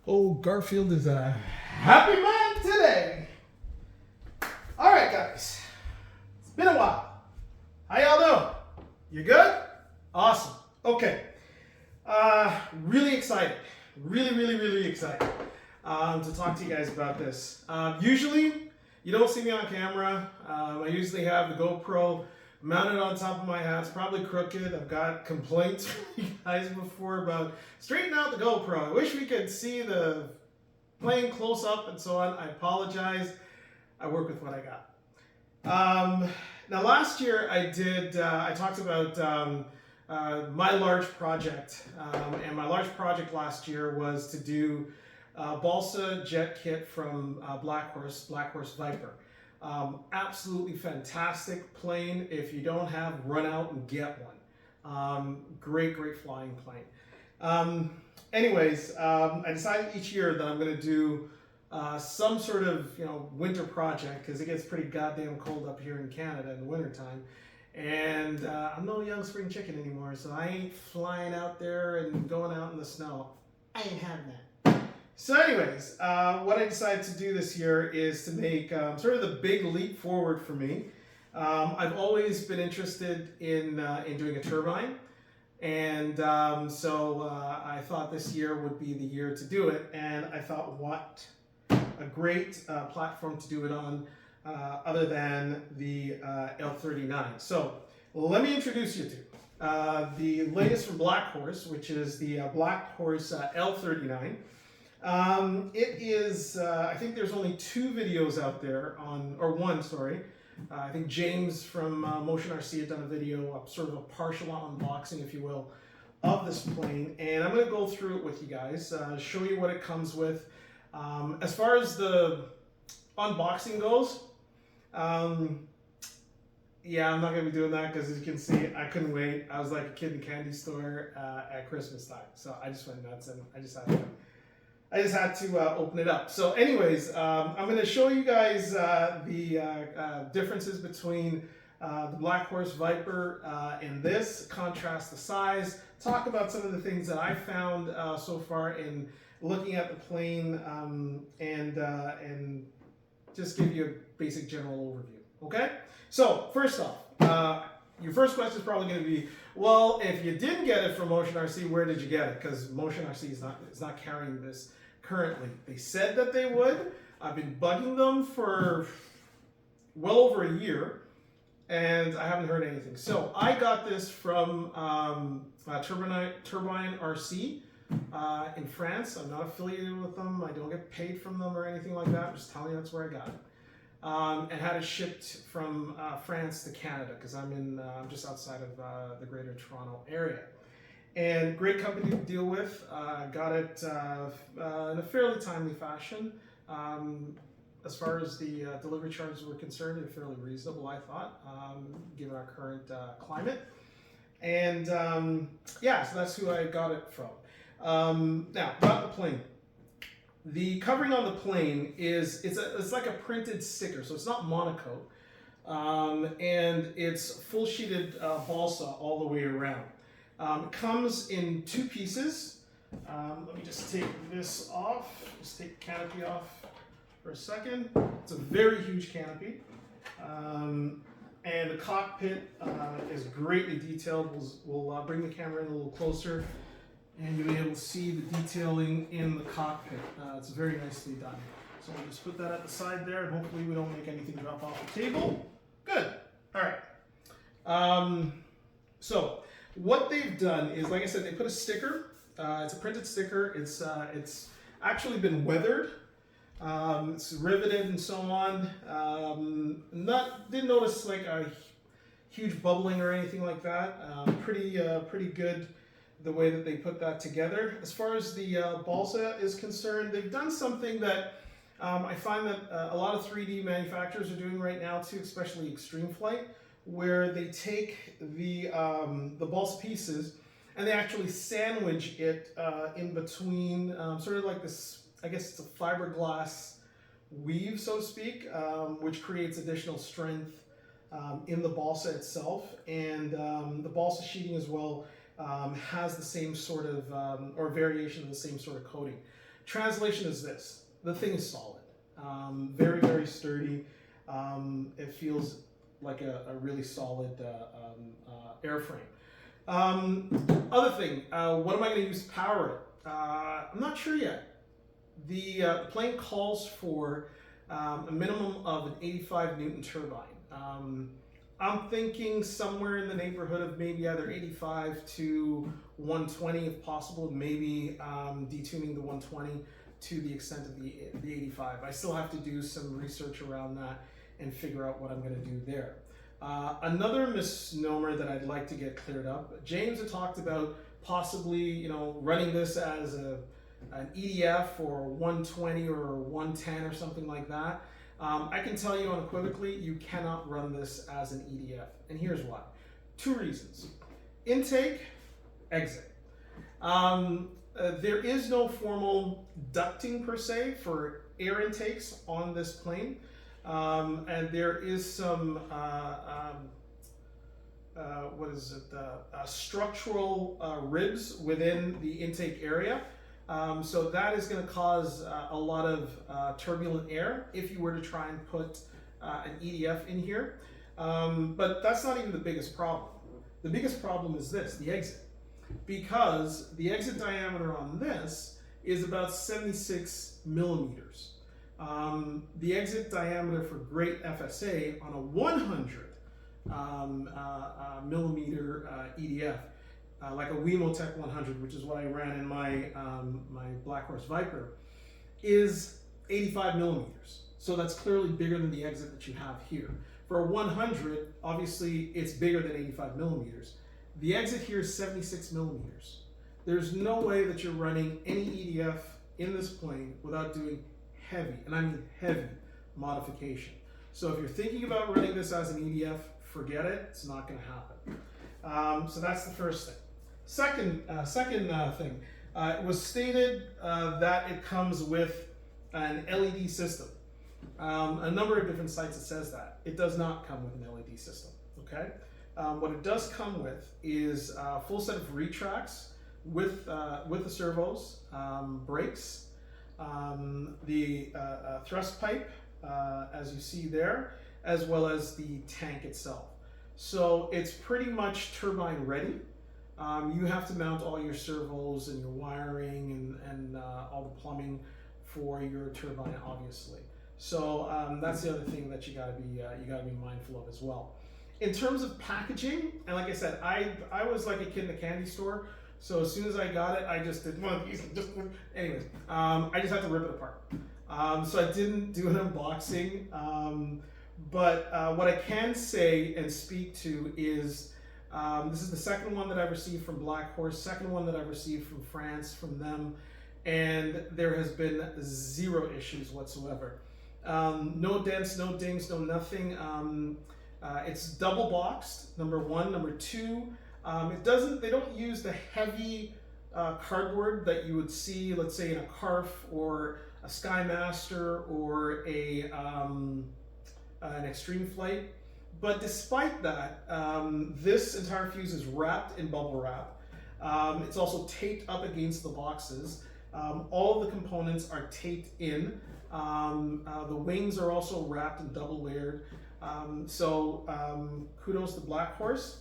Oh, Garfield is a happy man today. All right, guys. It's been a while. How y'all doing? You good? Awesome. Okay. Really excited. Really excited to talk to you guys about this. Usually, you don't see me on camera. I usually have the GoPro mounted on top of my hat. It's probably crooked. I've got complaints from you guys before about straighten out the GoPro. I wish we could see the plane close up and so on. I apologize. I work with what I got. Now last year I talked about my large project, and my large project last year was to do balsa jet kit from Black Horse Viper. Absolutely fantastic plane. If you don't have, run out and get one. Great flying plane. Anyways, I decided each year that I'm going to do some sort of winter project, because it gets pretty goddamn cold up here in Canada in the wintertime. And I'm no young spring chicken anymore, so I ain't flying out there and going out in the snow. I ain't having that. So anyways, what I decided to do this year is to make sort of the big leap forward for me. I've always been interested in doing a turbine, and so I thought this year would be the year to do it, and I thought, what a great platform to do it on, other than the L39. So let me introduce you to the latest from Black Horse, which is the Black Horse L39. It is, I think there's only two videos out there or one, sorry. I think James from Motion RC had done a video, sort of a partial unboxing, if you will, of this plane. And I'm going to go through it with you guys, show you what it comes with. As far as the unboxing goes, yeah, I'm not going to be doing that because, as you can see, I couldn't wait. I was like a kid in a candy store at Christmas time. So I just went nuts and I just had to open it up. So anyways, I'm going to show you guys the differences between the Black Horse Viper and this, contrast the size, talk about some of the things that I found so far in looking at the plane, and just give you a basic general overview. Okay? So first off, your first question is probably going to be, well, if you didn't get it from Motion RC, where did you get it? Because Motion RC is not carrying this currently. They said that they would. I've been bugging them for well over a year, and I haven't heard anything. So I got this from Turbine RC in France. I'm not affiliated with them. I don't get paid from them or anything like that. I'm just telling you that's where I got it. And had it shipped from France to Canada, because I'm just outside of the Greater Toronto area. And great company to deal with. Got it in a fairly timely fashion. As far as the delivery charges were concerned, they're fairly reasonable, I thought, given our current climate. And yeah, so that's who I got it from. Now, about the plane. The covering on the plane is, it's like a printed sticker, so it's not monocoat. And it's full sheeted balsa all the way around. It comes in two pieces. Let me just take this off, just take the canopy off for a second. It's a very huge canopy. And the cockpit is greatly detailed. We'll bring the camera in a little closer, and you'll be able to see the detailing in the cockpit. It's very nicely done. So we'll just put that at the side there, and hopefully we don't make anything drop off the table. Good. All right. So what they've done is, like I said, they put a sticker. It's a printed sticker. It's actually been weathered. It's riveted and so on. Didn't notice like a huge bubbling or anything like that. Pretty good the way that they put that together. As far as the balsa is concerned, they've done something that I find that a lot of 3D manufacturers are doing right now too, especially Extreme Flight, where they take the balsa pieces and they actually sandwich it in between, sort of like this, I guess it's a fiberglass weave, so to speak, which creates additional strength in the balsa itself. And the balsa sheeting as well has the same sort of, or variation of the same sort of coating. Translation is this: the thing is solid, very, very sturdy. It feels like a really solid airframe. Other thing, what am I going to use to power it? I'm not sure yet. The plane calls for a minimum of an 85 Newton turbine. I'm thinking somewhere in the neighborhood of maybe either 85 to 120 if possible, maybe detuning the 120 to the extent of the 85. I still have to do some research around that and figure out what I'm going to do there. Another misnomer that I'd like to get cleared up, James had talked about possibly, running this as an EDF or 120 or 110 or something like that. I can tell you unequivocally, you cannot run this as an EDF, and here's why. 2 reasons. Intake, exit. There is no formal ducting per se for air intakes on this plane, and there is some structural ribs within the intake area. So that is going to cause a lot of turbulent air if you were to try and put an EDF in here. But that's not even the biggest problem. The biggest problem is this, the exit. Because the exit diameter on this is about 76 millimeters. The exit diameter for great FSA on a 100 millimeter EDF, like a Wemotech 100, which is what I ran in my my Black Horse Viper, is 85 millimeters. So that's clearly bigger than the exit that you have here. For a 100, obviously it's bigger than 85 millimeters. The exit here is 76 millimeters. There's no way that you're running any EDF in this plane without doing heavy, and I mean heavy, modification. So if you're thinking about running this as an EDF, forget it, it's not going to happen. So that's the first thing. Second thing, it was stated that it comes with an LED system. A number of different sites it says that. It does not come with an LED system, okay? What it does come with is a full set of retracts with the servos, brakes, the thrust pipe, as you see there, as well as the tank itself. So it's pretty much turbine ready. You have to mount all your servos and your wiring and all the plumbing for your turbine, obviously. So that's the other thing that you gotta be mindful of as well. In terms of packaging, and like I said, I was like a kid in a candy store. So as soon as I got it, I just did one of these. Anyways, I just had to rip it apart. So I didn't do an unboxing. But what I can say and speak to is this is the second one that I've received from Black Horse, second one that I've received from France, from them, and there has been 0 issues whatsoever. No dents, no dings, no nothing. It's double boxed, number 1. Number 2, they don't use the heavy cardboard that you would see, let's say, in a Carf or a Skymaster or an Extreme Flight. But despite that, this entire fuse is wrapped in bubble wrap. It's also taped up against the boxes. All of the components are taped in. The wings are also wrapped and double layered. Kudos to Black Horse.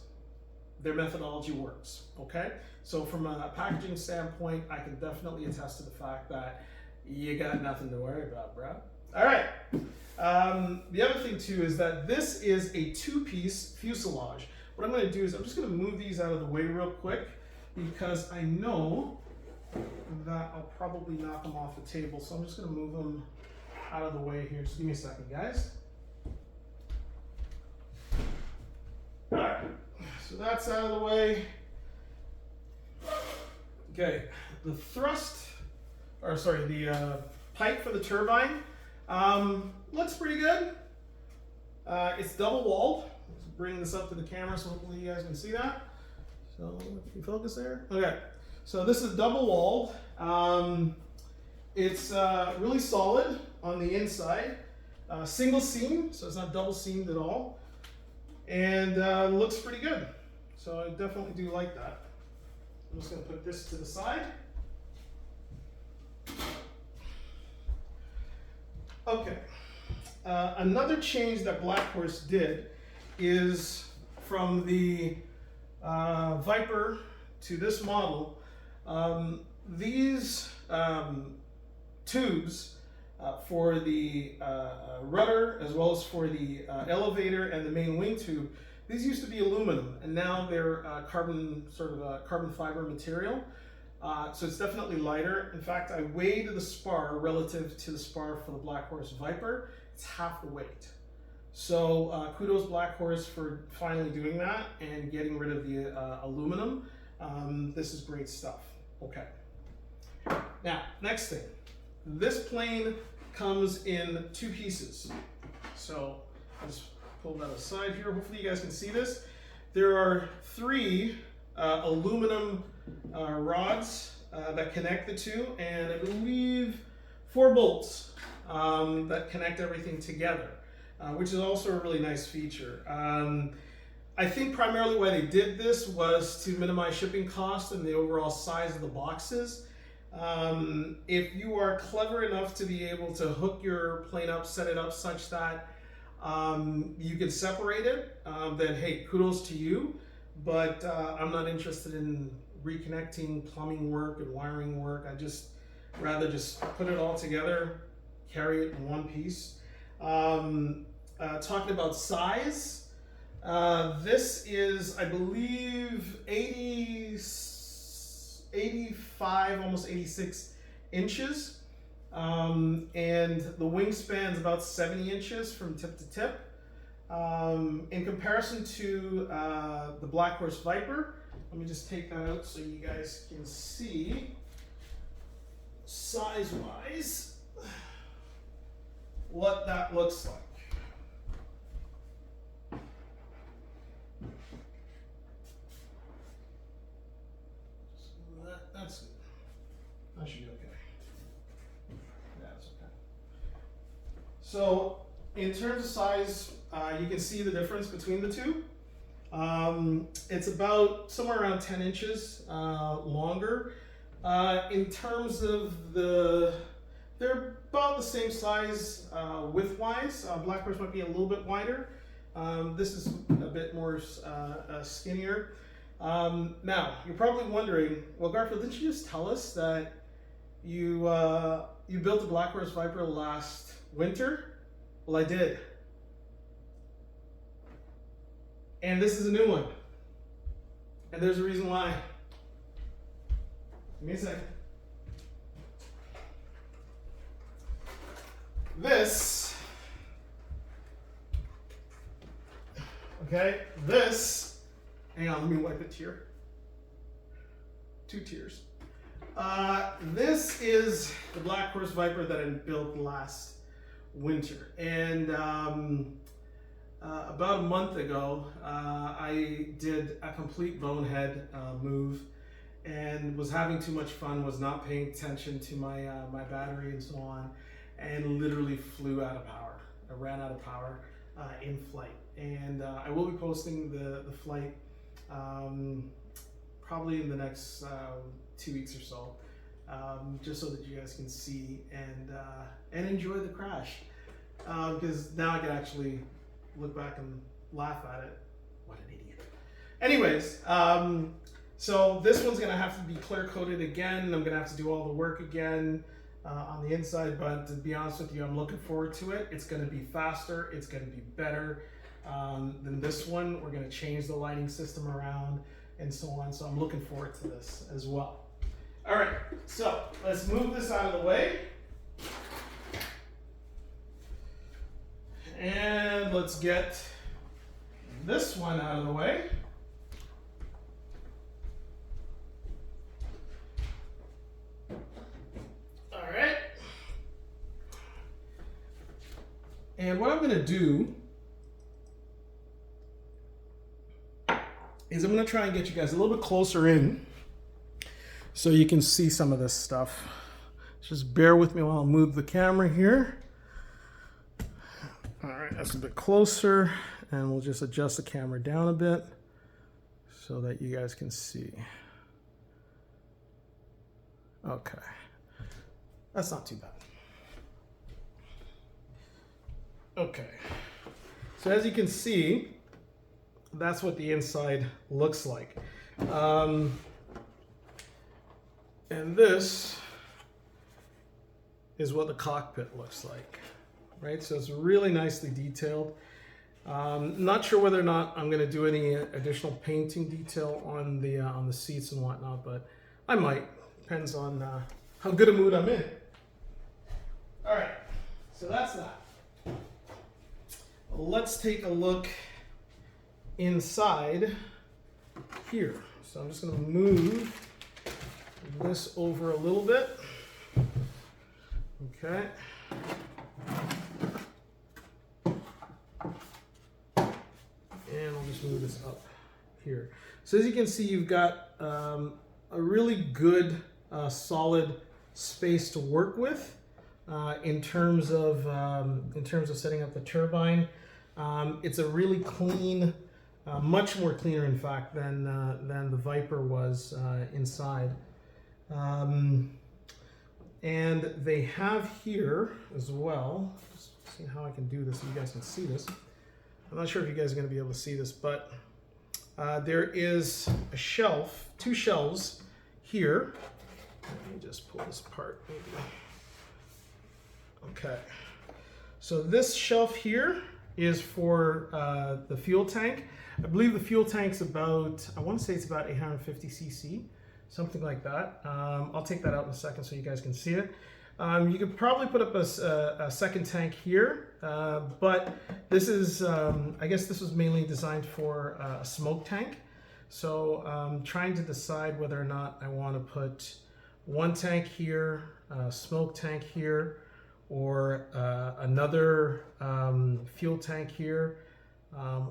Their methodology works, okay? So from a packaging standpoint, I can definitely attest to the fact that you got nothing to worry about, bro. All right. The other thing too is that this is a 2-piece fuselage. What I'm going to do is I'm just going to move these out of the way real quick because I know that I'll probably knock them off the table. So I'm just going to move them out of the way here. Just give me a second, guys. All right. So that's out of the way. Okay. The pipe for the turbine looks pretty good. It's double walled. Let's bring this up to the camera so hopefully you guys can see that. So if you focus there. Okay. So this is double walled. It's really solid on the inside. Single seam, so it's not double seamed at all. And looks pretty good. So I definitely do like that. I'm just going to put this to the side. Okay. Another change that Black Horse did is from the Viper to this model, these tubes for the rudder as well as for the elevator and the main wing tube, these used to be aluminum and now they're carbon fiber material. So it's definitely lighter. In fact, I weighed the spar relative to the spar for the Black Horse Viper. It's half the weight. So kudos Black Horse for finally doing that and getting rid of the aluminum. This is great stuff. Okay. Now, next thing. This plane comes in two pieces. So let's pull that aside here. Hopefully you guys can see this. There are three aluminum rods that connect the two, and I believe 4 bolts that connect everything together, which is also a really nice feature. I think primarily why they did this was to minimize shipping costs and the overall size of the boxes. If you are clever enough to be able to hook your plane up, set it up such that you can separate it, then hey, kudos to you. But I'm not interested in reconnecting plumbing work and wiring work. I just rather just put it all together, carry it in one piece. Talking about size, this is, I believe, 85, almost 86 inches. And the wingspan is about 70 inches from tip to tip. In comparison to the Black Horse Viper, let me just take that out so you guys can see size-wise what that looks like. So that's good. That should be okay. Yeah, that's okay. So in terms of size, you can see the difference between the two. It's about somewhere around 10 inches longer. In terms of they're about the same size width-wise. Black Horse might be a little bit wider. This is a bit more skinnier. Now, you're probably wondering, well, Garfield, didn't you just tell us that you built the Black Horse Viper last winter? Well, I did. And this is a new one. And there's a reason why. Give me a second. This, okay, this, hang on, let me wipe a tear. 2 tears. This is the Black Horse Viper that I built last winter. And about a month ago, I did a complete bonehead move and was having too much fun, was not paying attention to my my battery and so on, and literally flew out of power. I ran out of power in flight. And I will be posting the flight probably in the next 2 weeks or so, just so that you guys can see and enjoy the crash. Because now I can actually look back and laugh at it. What an idiot. Anyways, so this one's gonna have to be clear coated again. I'm gonna have to do all the work again on the inside, but to be honest with you, I'm looking forward to it. It's gonna be faster, it's gonna be better than this one. We're gonna change the lighting system around and so on, so I'm looking forward to this as well. All right, so let's move this out of the way. And let's get this one out of the way. All right. And what I'm going to do is I'm going to try and get you guys a little bit closer in so you can see some of this stuff. Just bear with me while I move the camera here. All right, that's a bit closer, and we'll just adjust the camera down a bit so that you guys can see. Okay, that's not too bad. Okay, so as you can see, that's what the inside looks like. And this is what the cockpit looks like, right? So it's really nicely detailed. Not sure whether or not I'm going to do any additional painting detail on the seats and whatnot, but I might. Depends on how good a mood I'm in. All right, so that's that. Let's take a look inside here. So I'm just going to move this over a little bit. Okay. And I'll just move this up here. So as you can see, you've got a really good, solid space to work with in terms of setting up the turbine. It's a really clean, much more cleaner, in fact, than the Viper was inside. And they have here as well. Just see how I can do this so you guys can see this. I'm not sure if you guys are going to be able to see this, but there is a shelf, two shelves here. Let me just pull this apart, maybe. Okay. So this shelf here is for the fuel tank. I believe the fuel tank's about, I want to say it's about 850 cc, something like that. I'll take that out in a second so you guys can see it. You could probably put up a second tank here, but this is, I guess this was mainly designed for a smoke tank. So I'm trying to decide whether or not I want to put one tank here, a smoke tank here, or another fuel tank here,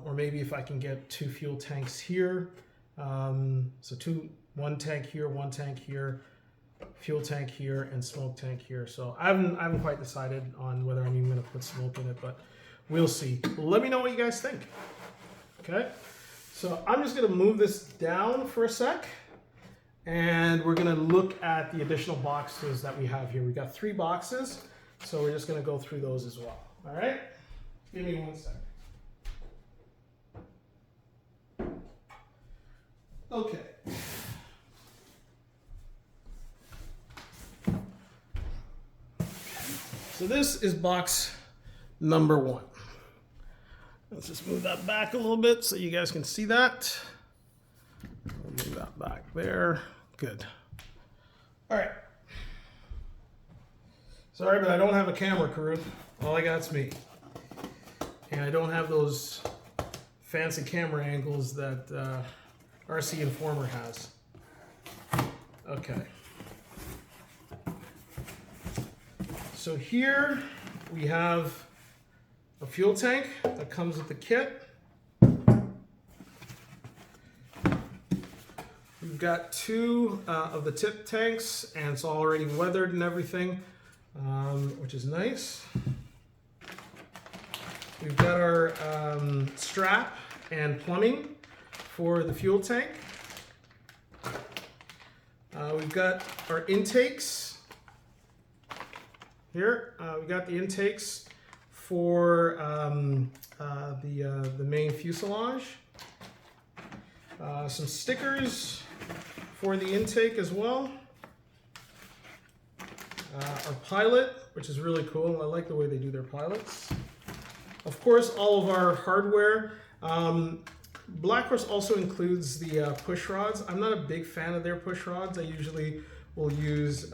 or maybe if I can get two fuel tanks here. So one tank here, fuel tank here, and smoke tank here. So I haven't quite decided on whether I'm even going to put smoke in it, but we'll see. Let me know what you guys think. Okay, so I'm just going to move this down for a sec, and we're going to look at the additional boxes that we have here. We got 3 boxes, so we're just going to go through those as well. All right, give me 1 second. Okay. So this is box number 1. Let's just move that back a little bit so you guys can see that. I'll move that back there. Good. All right. Sorry, but I don't have a camera crew. All I got's me. And I don't have those fancy camera angles that RC Informer has. Okay. So here we have a fuel tank that comes with the kit. We've got 2 of the tip tanks, and it's already weathered and everything, which is nice. We've got our strap and plumbing for the fuel tank. We've got our intakes. Here, we got the intakes for the main fuselage. Some stickers for the intake as well. Our pilot, which is really cool. I like the way they do their pilots. Of course, all of our hardware. Black Horse also includes the push rods. I'm not a big fan of their push rods. I usually will use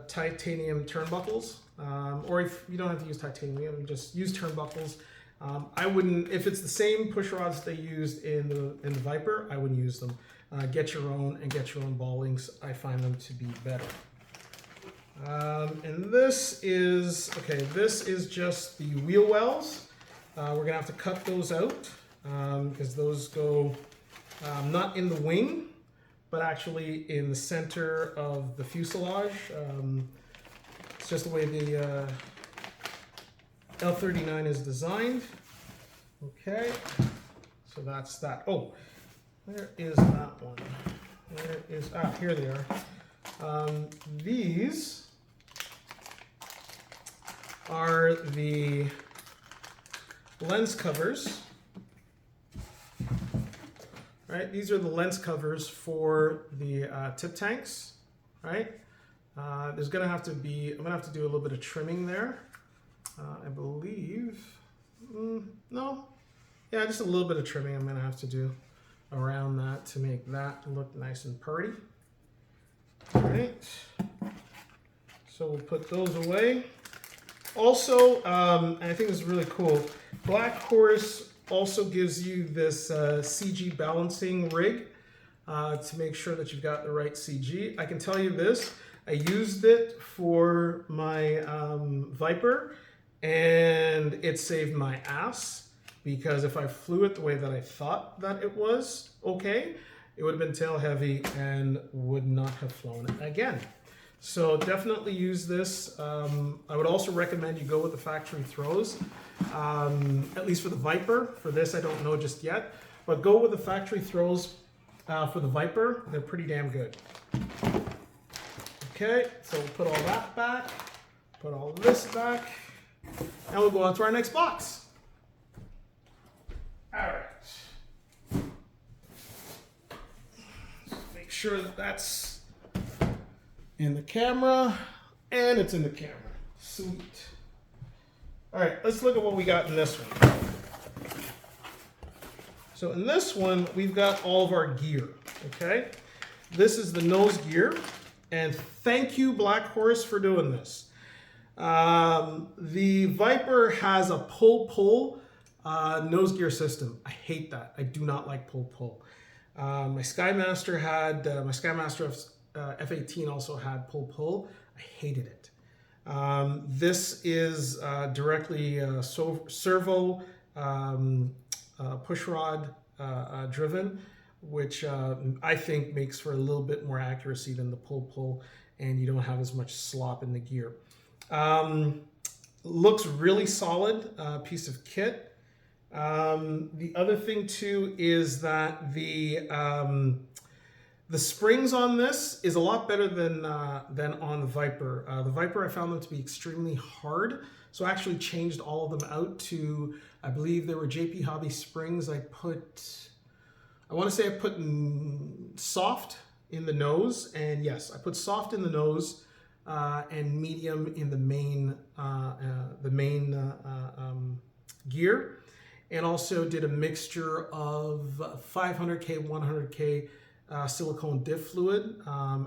titanium turnbuckles, or if you don't have to use titanium, just use turnbuckles. I wouldn't, if it's the same push rods they used in the Viper, I wouldn't use them. Get your own and get your own ball links. I find them to be better. And this is just the wheel wells. We're gonna have to cut those out because those go not in the wing, but actually in the center of the fuselage. It's just the way the L39 is designed. Okay, so that's that. Oh, where is that one? Where is, here they are. These are the lens covers. Right, these are the lens covers for the tip tanks. Right, there's gonna have to be, I'm gonna have to do a little bit of trimming there. I believe, no, yeah, just a little bit of trimming I'm gonna have to do around that to make that look nice and pretty. All right, so we'll put those away. Also, and I think this is really cool, Black Horse also gives you this CG balancing rig to make sure that you've got the right CG. I can tell you this, I used it for my Viper and it saved my ass, because if I flew it the way that I thought that it was okay, it would have been tail heavy and would not have flown it again. So definitely use this. I would also recommend you go with the factory throws, at least for the Viper. For this, I don't know just yet, but go with the factory throws for the Viper. They're pretty damn good. Okay, so we'll put all that back, put all this back, and we'll go on to our next box. All right. Just make sure that that's in the camera, and it's in the camera. Sweet. All right, let's look at what we got in this one. So in this one, we've got all of our gear, okay? This is the nose gear, and thank you, Black Horse, for doing this. The Viper has a pull-pull nose gear system. I hate that. I do not like pull-pull. My Skymaster had, my Skymaster F-18 also had pull-pull. I hated it. This is directly servo pushrod driven, which I think makes for a little bit more accuracy than the pull-pull, and you don't have as much slop in the gear. Looks really solid piece of kit. The other thing too is that the springs on this is a lot better than on the Viper. The Viper, I found them to be extremely hard, so I actually changed all of them out to, I believe they were JP Hobby springs. I want to say I put soft in the nose, and yes, I put soft in the nose and medium in the main gear, and also did a mixture of 500K, 100K silicone diff fluid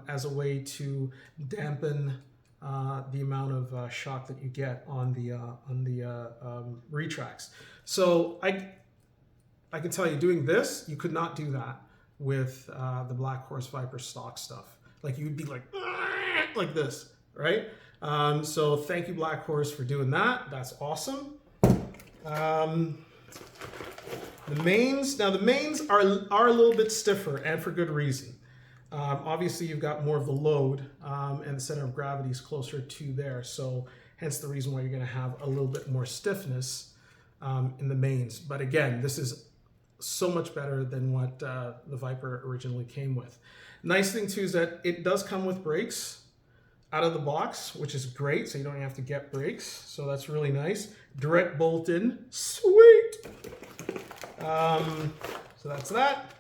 as a way to dampen the amount of shock that you get on the retracts. So I can tell you, doing this, you could not do that with the Black Horse Viper stock stuff. Like, you'd be like this, right? So thank you, Black Horse, for doing that. That's awesome. The mains, now the mains are a little bit stiffer, and for good reason. Obviously, you've got more of the load, and the center of gravity is closer to there, so hence the reason why you're going to have a little bit more stiffness in the mains. But again, this is so much better than what the Viper originally came with. Nice thing too is that it does come with brakes out of the box, which is great, so you don't have to get brakes, so that's really nice. Direct bolt in, sweet! So that's that.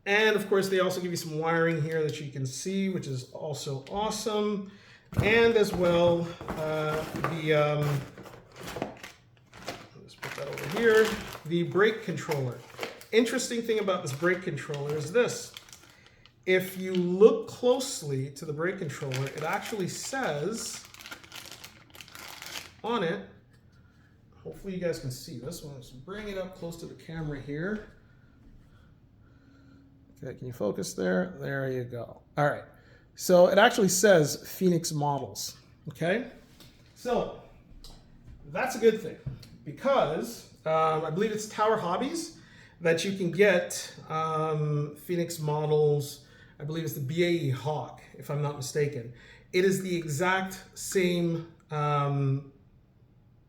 And of course, they also give you some wiring here that you can see, which is also awesome. And as well, let's put that over here, the brake controller. Interesting thing about this brake controller is this. If you look closely to the brake controller, it actually says on it, hopefully you guys can see this one. Let's bring it up close to the camera here. Okay, can you focus there? There you go. All right. So it actually says Phoenix models. Okay. So that's a good thing, because I believe it's Tower Hobbies that you can get Phoenix models. I believe it's the BAE Hawk, if I'm not mistaken. It is the exact same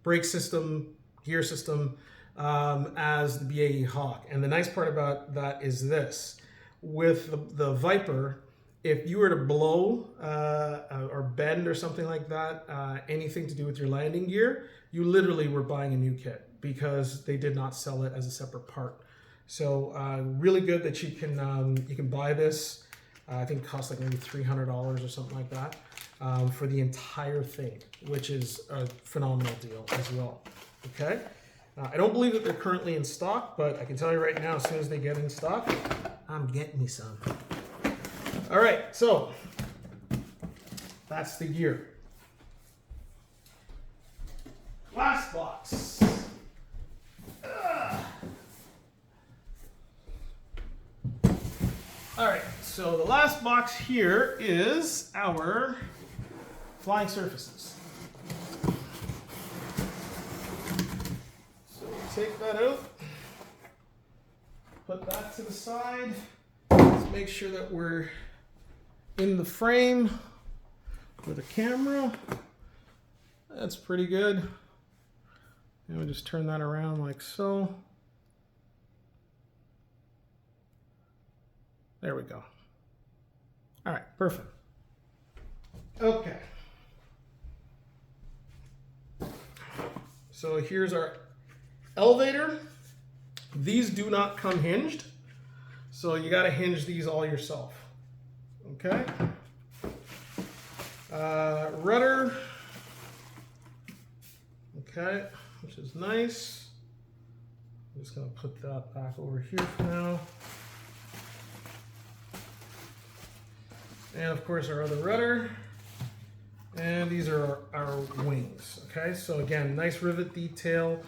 brake system, gear system as the BAE Hawk. And the nice part about that is this. With the Viper, if you were to blow or bend or something like that, anything to do with your landing gear, you literally were buying a new kit because they did not sell it as a separate part. So really good that you can buy this. I think it costs like maybe $300 or something like that for the entire thing, which is a phenomenal deal as well. Okay, I don't believe that they're currently in stock, but I can tell you right now, as soon as they get in stock, I'm getting me some. All right, so that's the gear. Last box. All right, so the last box here is our flying surfaces. So we take that out, put that to the side. Let's make sure that we're in the frame with the camera. That's pretty good. And we just turn that around like so. There we go. All right, perfect. Okay. So here's our elevator. These do not come hinged, so you got to hinge these all yourself. Okay. Rudder. Okay, which is nice. I'm just going to put that back over here for now. And of course our other rudder. And these are our wings. Okay, so again, nice rivet detail.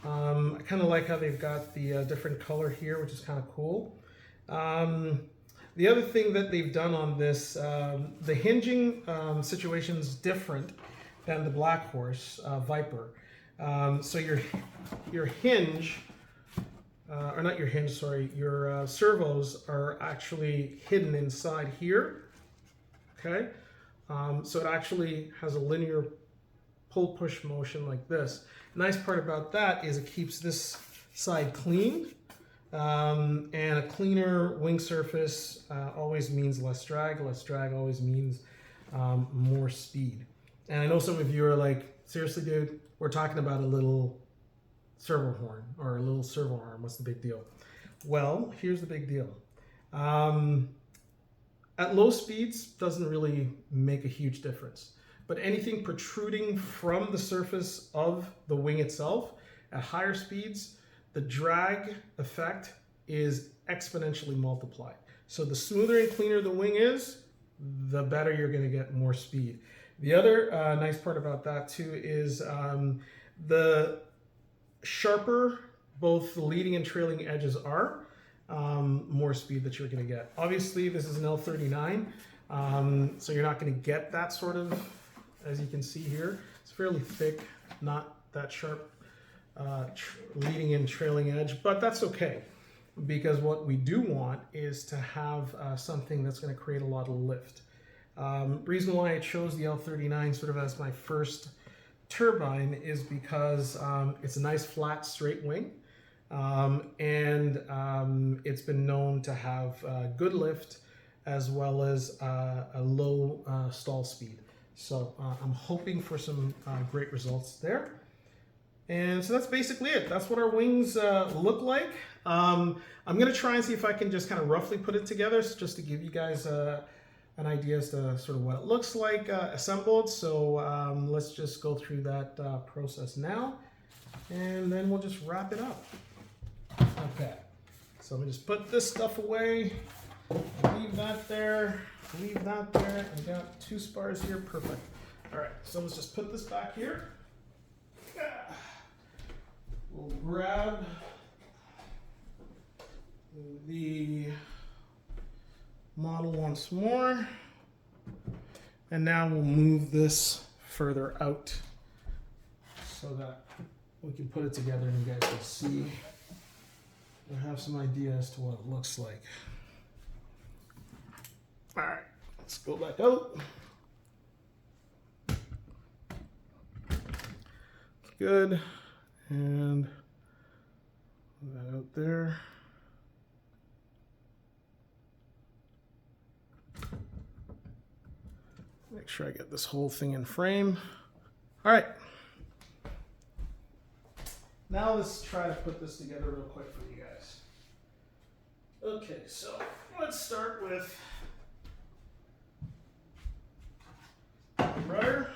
I kind of like how they've got the different color here, which is kind of cool. The other thing that they've done on this, the hinging situation is different than the Black Horse Viper. So your hinge, or not your hinge, sorry, your servos are actually hidden inside here. Okay, so it actually has a linear pull-push motion like this. The nice part about that is it keeps this side clean, and a cleaner wing surface always means less drag. Less drag always means more speed. And I know some of you are like, seriously, dude, we're talking about a little servo horn or a little servo arm. What's the big deal? Well, here's the big deal. At low speeds, doesn't really make a huge difference. But anything protruding from the surface of the wing itself, at higher speeds, the drag effect is exponentially multiplied. So the smoother and cleaner the wing is, the better you're going to get more speed. The other nice part about that too is the sharper both the leading and trailing edges are, more speed that you're going to get. Obviously, this is an L39, so you're not going to get that sort of, as you can see here, it's fairly thick, not that sharp leading and trailing edge, but that's okay, because what we do want is to have something that's going to create a lot of lift. Reason why I chose the L39 sort of as my first turbine is because it's a nice flat straight wing, and it's been known to have good lift as well as a low stall speed. So I'm hoping for some great results there. And so that's basically it. That's what our wings look like. I'm going to try and see if I can just kind of roughly put it together, just to give you guys an idea as to sort of what it looks like assembled. So let's just go through that process now, and then we'll just wrap it up. Okay, so let me just put this stuff away, leave that there, leave that there. I got two spars here, perfect. All right, so let's just put this back here. We'll grab the model once more, and now we'll move this further out so that we can put it together and you guys can see and have some idea as to what it looks like. All right, let's go back out. Good, and put that out there. Make sure I get this whole thing in frame. All right. Now let's try to put this together real quick for you guys. Okay, so let's start with the rudder.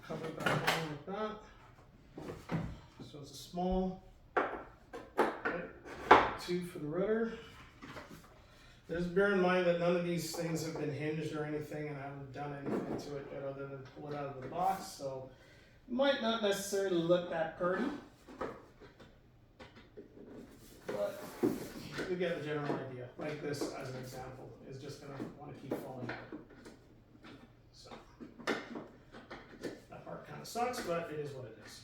Cover that down like that. So it's a small, right, 2 for the rudder. Just bear in mind that none of these things have been hinged or anything, and I haven't done anything to it yet other than pull it out of the box, so it might not necessarily look that pretty, but you get the general idea. Like this, as an example, is just going to want to keep falling out. So that part kind of sucks, but it is what it is.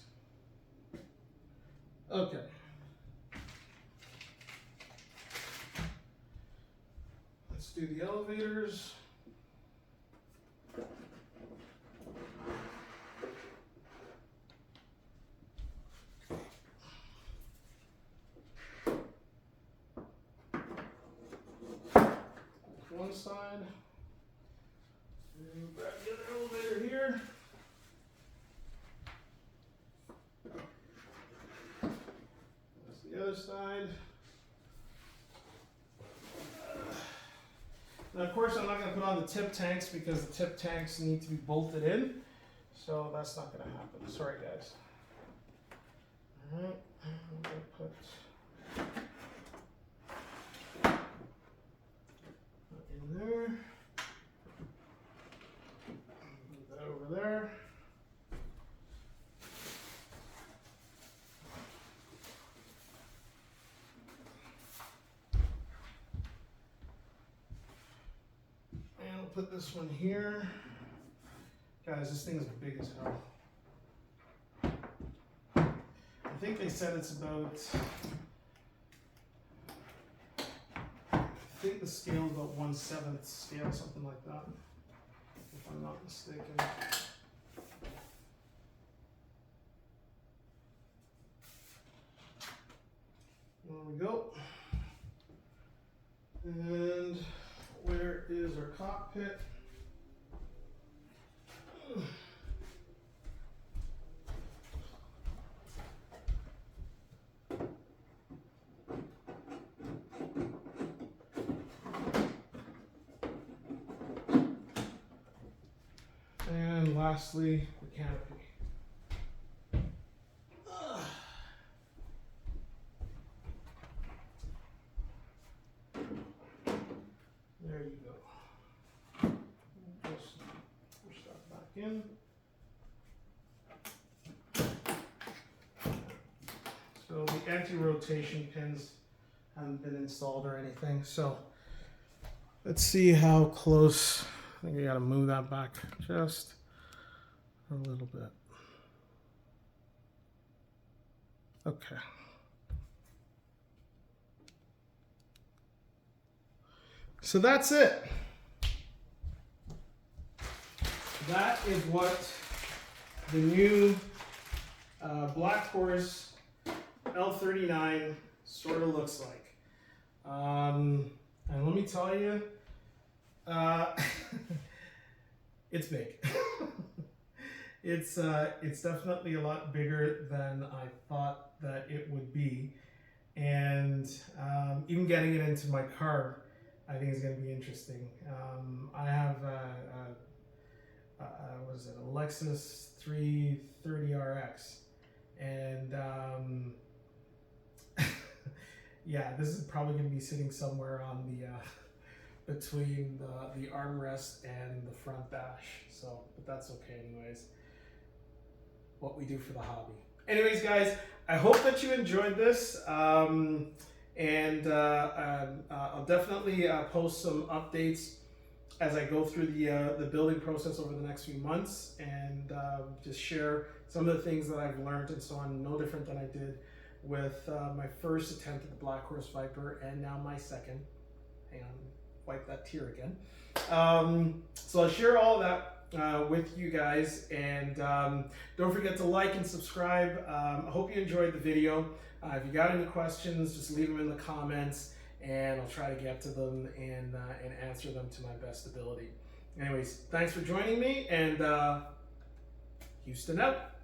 Okay. Let's do the elevators. One side. And grab the other elevator here. That's the other side. Now, of course, I'm not going to put on the tip tanks because the tip tanks need to be bolted in. So that's not going to happen. Sorry, guys. All right. I'm going to put that in there. Move that over there. And we'll put this one here. Guys, this thing is big as hell. I think they said it's about, I think the scale is about 1/7 scale, something like that, if I'm not mistaken. There we go. And where is our cockpit? And lastly, the canopy. There you go. Just push that back in. So the anti-rotation pins haven't been installed or anything. So let's see how close. I think I gotta move that back just a little bit. Okay. So that's it. That is what the new Black Horse L39 sort of looks like. And let me tell you, it's big. It's definitely a lot bigger than I thought that it would be, and even getting it into my car, I think is going to be interesting. I have what is it, a Lexus 330 RX, and yeah, this is probably going to be sitting somewhere on the between the armrest and the front dash. So, but that's okay, anyways. What we do for the hobby. Anyways, guys, I hope that you enjoyed this. And I'll definitely post some updates as I go through the building process over the next few months, and just share some of the things that I've learned and so on. No different than I did with my first attempt at the Black Horse Viper, and now my second. Hang on, wipe that tear again. So I'll share all of that with you guys, and don't forget to like and subscribe. I hope you enjoyed the video. If you got any questions, just leave them in the comments, and I'll try to get to them and answer them to my best ability. Anyways, thanks for joining me, and Houston out.